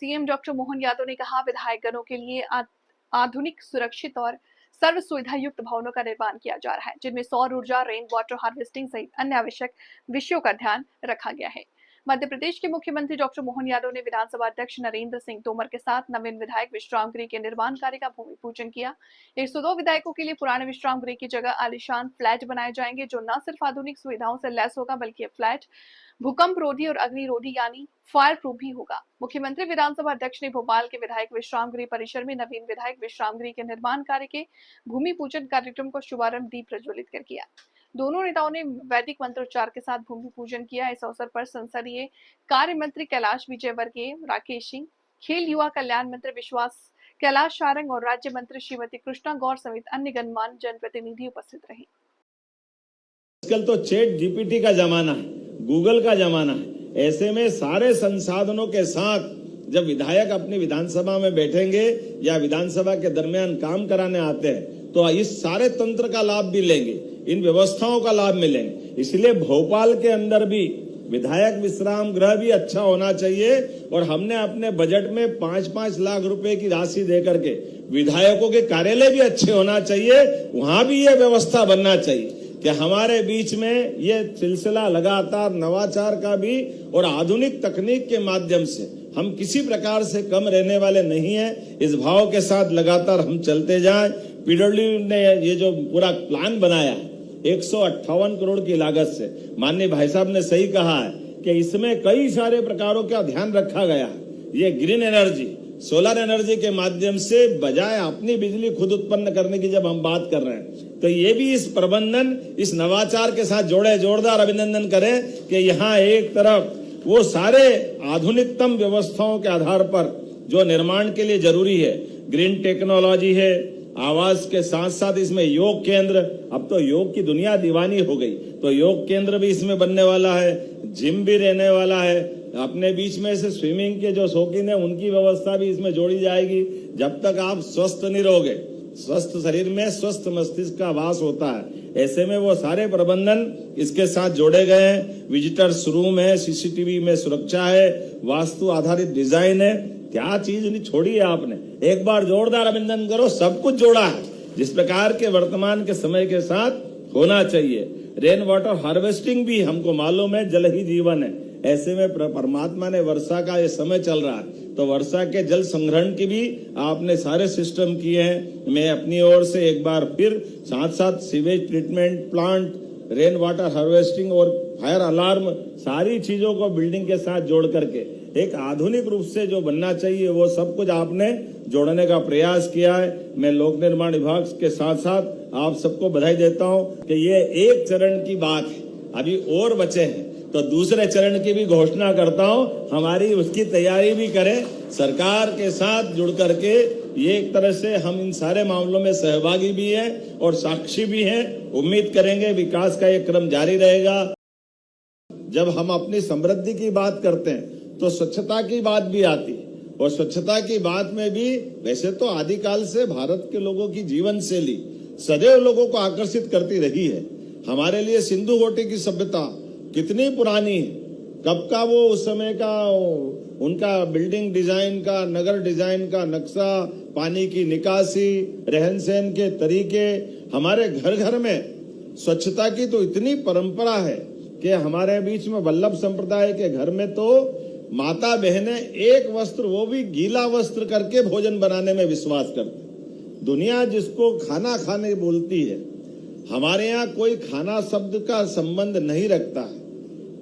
CM doctor Mohan Yadav ने कहा, विधायकगणों के लिए आधुनिक, सुरक्षित और सर्व सुविधा युक्त भवनों का निर्माण किया जा रहा है, जिनमें सौर ऊर्जा, रेन वाटर हार्वेस्टिंग सहित अन्य आवश्यक विषयों का ध्यान रखा गया है। मध्य प्रदेश के मुख्यमंत्री डॉक्टर मोहन यादव ने विधानसभा अध्यक्ष नरेंद्र सिंह तोमर के साथ नवीन विधायक विश्राम गृह के निर्माण कार्य का भूमि पूजन किया। 102 विधायकों के लिए पुराने विश्राम गृह की जगह आलीशान फ्लैट बनाए जाएंगे, जो न सिर्फ आधुनिक सुविधाओं से लैस होगा, बल्कि यह फ्लैट भूकंप रोधी और अग्निरोधी यानी फायर प्रूफ भी होगा। मुख्यमंत्री विधानसभा अध्यक्ष ने भोपाल के विधायक विश्राम गृह परिसर में नवीन विधायक विश्राम गृह के निर्माण कार्य के भूमि पूजन कार्यक्रम को शुभारंभ दीप प्रज्वलित कर किया। दोनों नेताओं ने वैदिक मंत्रोच्चार के साथ भूमि पूजन किया। इस अवसर पर संसदीय कार्य मंत्री कैलाश विजयवर्गीय, राकेश सिंह, खेल युवा कल्याण मंत्री विश्वास कैलाश सारंग और राज्य मंत्री श्रीमती कृष्णा गौर समेत अन्य गणमान्य जनप्रतिनिधि उपस्थित रहे। आजकल तो चैट जीपीटी का जमाना है, गूगल का जमाना है। ऐसे में सारे संसाधनों के साथ जब विधायक अपनी विधानसभा में बैठेंगे या विधानसभा के दरमियान काम कराने आते हैं, तो इस सारे तंत्र का लाभ भी लेंगे, इन व्यवस्थाओं का लाभ मिलेंगे। इसलिए भोपाल के अंदर भी विधायक विश्राम गृह भी अच्छा होना चाहिए और हमने अपने बजट में 5-5 लाख रुपए की राशि देकर के विधायकों के कार्यालय भी अच्छे होना चाहिए, वहां भी ये व्यवस्था बनना चाहिए कि हमारे बीच में ये सिलसिला लगातार नवाचार का भी और आधुनिक तकनीक के माध्यम से हम किसी प्रकार से कम रहने वाले नहीं हैं। इस भाव के साथ लगातार हम चलते जाएं। पीडब्ल्यू ने ये जो पूरा प्लान बनाया 158 करोड़ की लागत से, माननीय भाई साहब ने सही कहा है कि इसमें कई सारे प्रकारों का ध्यान रखा गया है। ये ग्रीन एनर्जी, सोलर एनर्जी के माध्यम से बजाय अपनी बिजली खुद उत्पन्न करने की जब हम बात कर रहे हैं, तो ये भी इस प्रबंधन, इस नवाचार के साथ जोड़े। जोरदार अभिनंदन करें कि यहाँ एक तरफ वो सारे आधुनिकतम व्यवस्थाओं के आधार पर जो निर्माण के लिए जरूरी है, ग्रीन टेक्नोलॉजी है, आवास के साथ साथ इसमें योग केंद्र, अब तो योग की दुनिया दीवानी हो गई, तो योग केंद्र भी इसमें बनने वाला है, जिम भी रहने वाला है। अपने बीच में से स्विमिंग के जो शौकीन है उनकी व्यवस्था भी इसमें जोड़ी जाएगी। जब तक आप स्वस्थ नहीं रहोगे, स्वस्थ शरीर में स्वस्थ मस्तिष्क का वास होता है, ऐसे में वो सारे प्रबंधन इसके साथ जोड़े गए हैं। विजिटर्स रूम है, सीसीटीवी में सुरक्षा है, वास्तु आधारित डिजाइन है। क्या चीज नहीं छोड़ी है आपने, एक बार जोरदार अभिनंदन करो। सब कुछ जोड़ा है जिस प्रकार के वर्तमान के समय के साथ होना चाहिए। रेन वाटर हार्वेस्टिंग भी हमको मालूम है, जल ही जीवन है। ऐसे में परमात्मा ने वर्षा का ये समय चल रहा है, तो वर्षा के जल संग्रहण की भी आपने सारे सिस्टम किए हैं। मैं अपनी ओर से एक बार फिर साथ साथ sewage treatment plant, rain water harvesting और फायर अलार्म, सारी चीजों को बिल्डिंग के साथ जोड़ करके एक आधुनिक रूप से जो बनना चाहिए वो सब कुछ आपने जोड़ने का प्रयास किया है। मैं लोक निर्माण विभाग के साथ साथ आप सबको बधाई देता हूं कि ये एक चरण की बात है, अभी और बचे हैं, तो दूसरे चरण की भी घोषणा करता हूं। हमारी उसकी तैयारी भी करें, सरकार के साथ जुड़ करके। ये एक तरह से हम इन सारे मामलों में सहभागी भी हैं और साक्षी भी हैं। उम्मीद करेंगे विकास का ये क्रम जारी रहेगा। जब हम अपनी समृद्धि की बात करते हैं तो स्वच्छता की बात भी आती है, और स्वच्छता की बात में भी वैसे तो आदिकाल से भारत के लोगों की जीवन शैली सदैव लोगों को आकर्षित करती रही है। हमारे लिए सिंधु घाटी की सभ्यता कितनी पुरानी है, कब का वो उस समय का उनका बिल्डिंग डिजाइन का, नगर डिजाइन का नक्शा, पानी की निकासी, रहन सहन के तरीके। हमारे घर घर में स्वच्छता की तो इतनी परंपरा है कि हमारे बीच में वल्लभ संप्रदाय के घर में तो माता बहनें एक वस्त्र, वो भी गीला वस्त्र करके भोजन बनाने में विश्वास करती। दुनिया जिसको खाना खाने बोलती है, हमारे यहाँ कोई खाना शब्द का संबंध नहीं रखता है।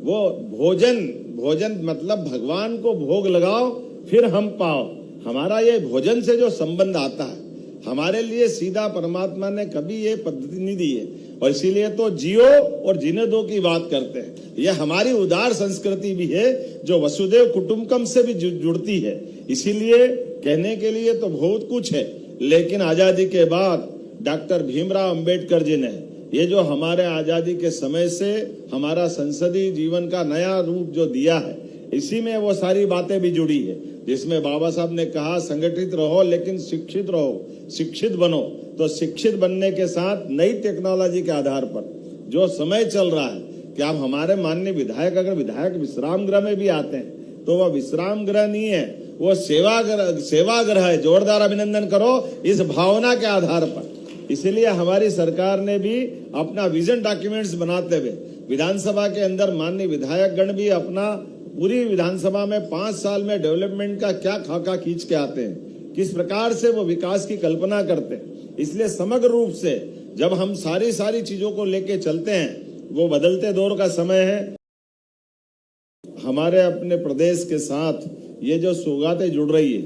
वो भोजन, भोजन मतलब भगवान को भोग लगाओ फिर हम पाओ। हमारा ये भोजन से जो संबंध आता है, हमारे लिए सीधा परमात्मा ने कभी ये पद्धति नहीं दी है, और इसीलिए तो जियो और जीने दो की बात करते हैं। यह हमारी उदार संस्कृति भी है जो वसुदेव कुटुंबकम से भी जुड़ती है। इसीलिए कहने के लिए तो बहुत कुछ है, लेकिन आजादी के बाद डॉक्टर भीमराव अंबेडकर जी ने ये जो हमारे आजादी के समय से हमारा संसदीय जीवन का नया रूप जो दिया है, इसी में वो सारी बातें भी जुड़ी है, जिसमें बाबा साहब ने कहा संगठित रहो लेकिन शिक्षित रहो, शिक्षित बनो। तो शिक्षित बनने के साथ नई टेक्नोलॉजी के आधार पर जो समय चल रहा है कि आप हमारे माननीय विधायक अगर विधायक विश्राम गृह में भी आते हैं तो वह विश्राम गृह नहीं है, वो सेवाग्रह है। जोरदार अभिनंदन करो इस भावना के आधार पर। इसलिए हमारी सरकार ने भी अपना विजन डॉक्यूमेंट्स बनाते हुए विधानसभा के अंदर माननीय विधायक गण भी अपना पूरी विधानसभा में 5 साल में डेवलपमेंट का क्या खाका खींच के आते हैं, किस प्रकार से वो विकास की कल्पना करते हैं। इसलिए समग्र रूप से जब हम सारी चीजों को लेके चलते हैं, वो बदलते दौर का समय है। हमारे अपने प्रदेश के साथ ये जो सौगातें जुड़ रही है,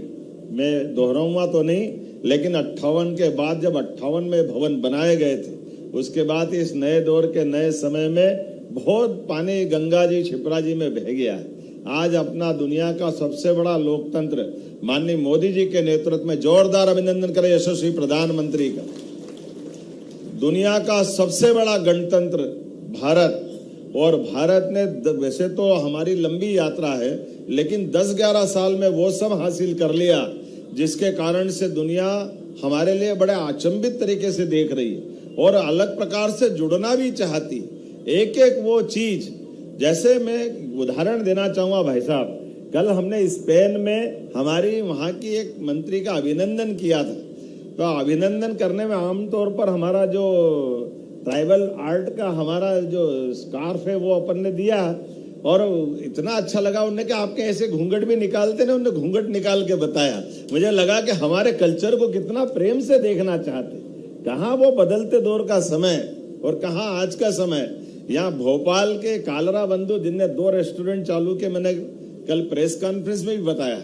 मैं दोहराऊंगा तो नहीं, लेकिन 58 के बाद जब 58 में भवन बनाए गए थे, उसके बाद इस नए दौर के नए समय में बहुत पानी गंगा जी छिपरा जी में बह गया है। आज अपना दुनिया का सबसे बड़ा लोकतंत्र माननीय मोदी जी के नेतृत्व में, जोरदार अभिनंदन करें यशस्वी प्रधानमंत्री का, दुनिया का सबसे बड़ा गणतंत्र भारत। और भारत ने वैसे तो हमारी लंबी यात्रा है, लेकिन 10-11 साल में वो सब हासिल कर लिया जिसके कारण से दुनिया हमारे लिए बड़े अचंभित तरीके से देख रही है और अलग प्रकार से जुड़ना भी चाहती। एक वो चीज, जैसे मैं उदाहरण देना चाहूंगा भाई साहब, कल हमने स्पेन में हमारी वहां की एक मंत्री का अभिनंदन किया था। तो अभिनंदन करने में आमतौर पर हमारा जो ट्राइबल आर्ट का हमारा जो स्कार्फ है वो अपन ने दिया और इतना अच्छा लगा। उन्होंने कहा आपके ऐसे घूंघट भी निकालते ना, उन्होंने घूंघट निकाल के बताया। मुझे लगा कि हमारे कल्चर को कितना प्रेम से देखना चाहते। कहाँ वो बदलते दौर का समय और कहाँ आज का समय। यहाँ भोपाल के कालरा बंधु जिनने 2 रेस्टोरेंट चालू किए, मैंने कल प्रेस कॉन्फ्रेंस में भी बताया।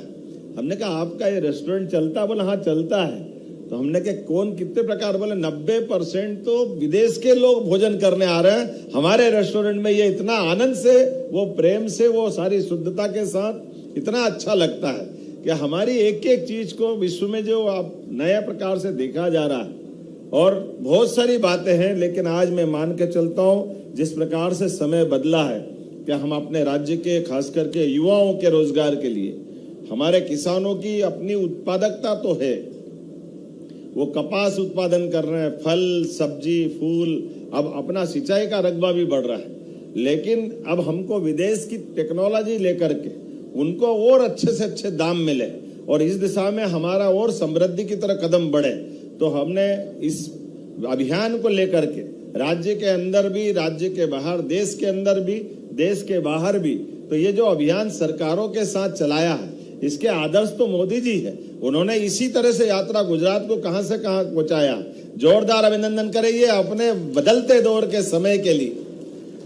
हमने कहा आपका ये रेस्टोरेंट चलता? बोला हाँ चलता है। तो हमने कहा कौन कितने प्रकार? बोले 90% तो विदेश के लोग भोजन करने आ रहे हैं हमारे रेस्टोरेंट में। ये इतना आनंद से, वो प्रेम से, वो सारी शुद्धता के साथ इतना अच्छा लगता है कि हमारी एक चीज को विश्व में जो आप नए प्रकार से देखा जा रहा है। और बहुत सारी बातें हैं, लेकिन आज मैं मान के चलता हूं जिस प्रकार से समय बदला है कि हम अपने राज्य के खास करके युवाओं के रोजगार के लिए, हमारे किसानों की अपनी उत्पादकता तो है, वो कपास उत्पादन कर रहे हैं, फल सब्जी फूल, अब अपना सिंचाई का रकबा भी बढ़ रहा है। लेकिन अब हमको विदेश की टेक्नोलॉजी लेकर के उनको और अच्छे से अच्छे दाम मिले और इस दिशा में हमारा और समृद्धि की तरफ कदम बढ़े। तो हमने इस अभियान को लेकर के राज्य के अंदर भी, राज्य के बाहर, देश के अंदर भी, देश के बाहर भी, तो ये जो अभियान सरकारों के साथ चलाया है, इसके आदर्श तो मोदी जी है। उन्होंने इसी तरह से यात्रा गुजरात को कहां से कहां पहुंचाया। जोरदार अभिनंदन करें ये अपने बदलते दौर के समय के लिए।